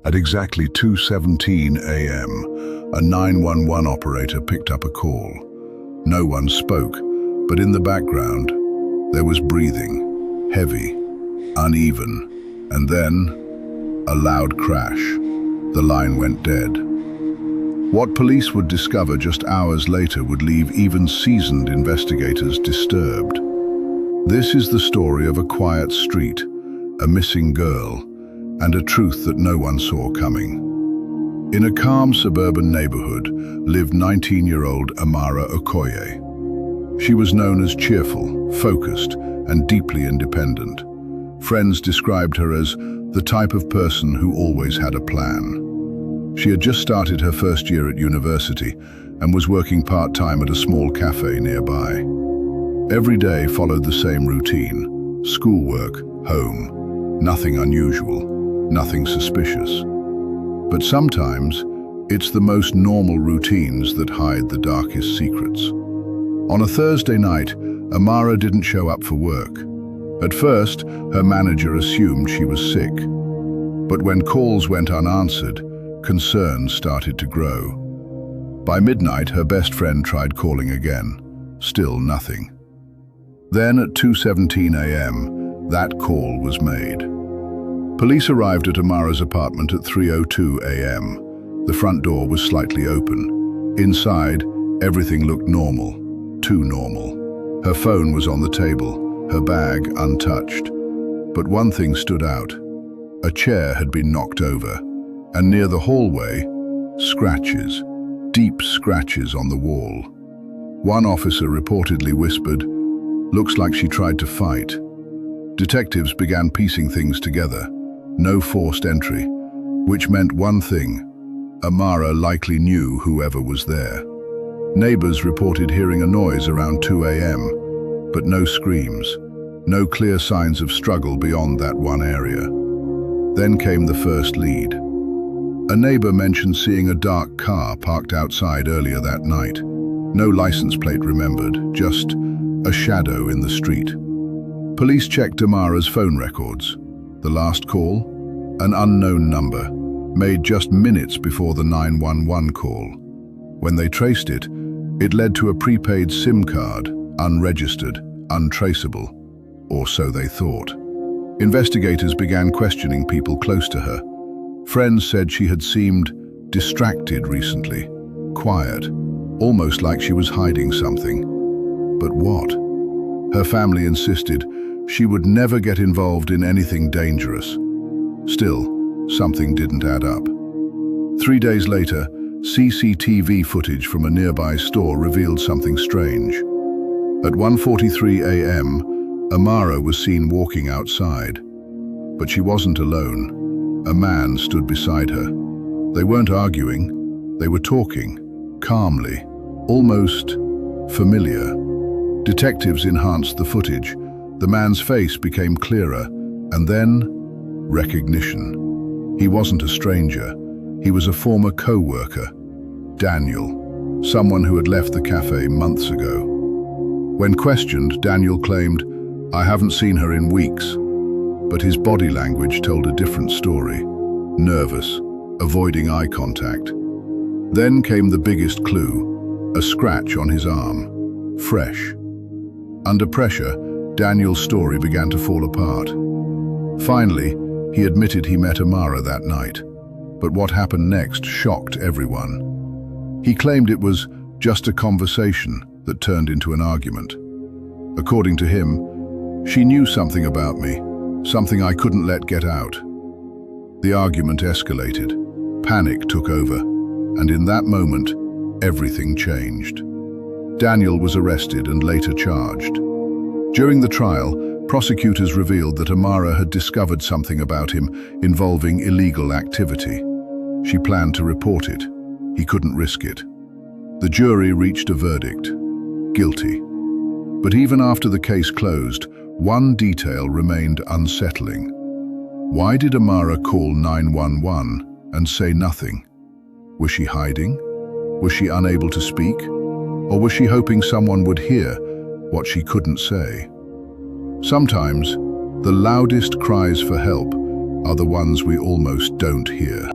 At exactly 2:17 a.m., a 911 operator picked up a call. No one spoke, but in the background, there was breathing, heavy, uneven, and then a loud crash. The line went dead. What police would discover just hours later would leave even seasoned investigators disturbed. This is the story of a quiet street, a missing girl, and a truth that no one saw coming. In a calm suburban neighborhood lived 19-year-old Amara Okoye. She was known as cheerful, focused, and deeply independent. Friends described her as the type of person who always had a plan. She had just started her first year at university and was working part-time at a small cafe nearby. Every day followed the same routine: schoolwork, home, nothing unusual. Nothing suspicious. But sometimes, it's the most normal routines that hide the darkest secrets. On a Thursday night, Amara didn't show up for work. At first, her manager assumed she was sick. But when calls went unanswered, concerns started to grow. By midnight, her best friend tried calling again. Still nothing. Then at 2:17 a.m., that call was made. Police arrived at Amara's apartment at 3:02 a.m. The front door was slightly open. Inside, everything looked normal, too normal. Her phone was on the table, her bag untouched. But one thing stood out. A chair had been knocked over, and near the hallway, scratches, deep scratches on the wall. One officer reportedly whispered, "Looks like she tried to fight." Detectives began piecing things together. No forced entry, which meant one thing: Amara likely knew whoever was there. Neighbors reported hearing a noise around 2 a.m., but no screams, no clear signs of struggle beyond that one area. Then came the first lead. A neighbor mentioned seeing a dark car parked outside earlier that night. No license plate remembered, just a shadow in the street. Police checked Amara's phone records. The last call, an unknown number, made just minutes before the 911 call. When they traced it, it led to a prepaid SIM card, unregistered, untraceable, or so they thought. Investigators began questioning people close to her. Friends said she had seemed distracted recently, quiet, almost like she was hiding something. But what? Her family insisted she would never get involved in anything dangerous. Still, something didn't add up. 3 days later, CCTV footage from a nearby store revealed something strange. At 1:43 a.m., Amara was seen walking outside. But she wasn't alone. A man stood beside her. They weren't arguing, they were talking, calmly, almost familiar. Detectives enhanced the footage. The man's face became clearer, and then recognition. He wasn't a stranger. He was a former co-worker, Daniel, someone who had left the cafe months ago. When questioned, Daniel claimed, "I haven't seen her in weeks," but his body language told a different story. Nervous, avoiding eye contact. Then came the biggest clue, a scratch on his arm, fresh. Under pressure, Daniel's story began to fall apart. Finally, he admitted he met Amara that night. But what happened next shocked everyone. He claimed it was just a conversation that turned into an argument. According to him, "She knew something about me, something I couldn't let get out." The argument escalated. Panic took over, and in that moment, everything changed. Daniel was arrested and later charged. During the trial, prosecutors revealed that Amara had discovered something about him involving illegal activity. She planned to report it. He couldn't risk it. The jury reached a verdict: guilty. But even after the case closed, one detail remained unsettling. Why did Amara call 911 and say nothing? Was she hiding? Was she unable to speak? Or was she hoping someone would hear what she couldn't say? Sometimes, the loudest cries for help are the ones we almost don't hear.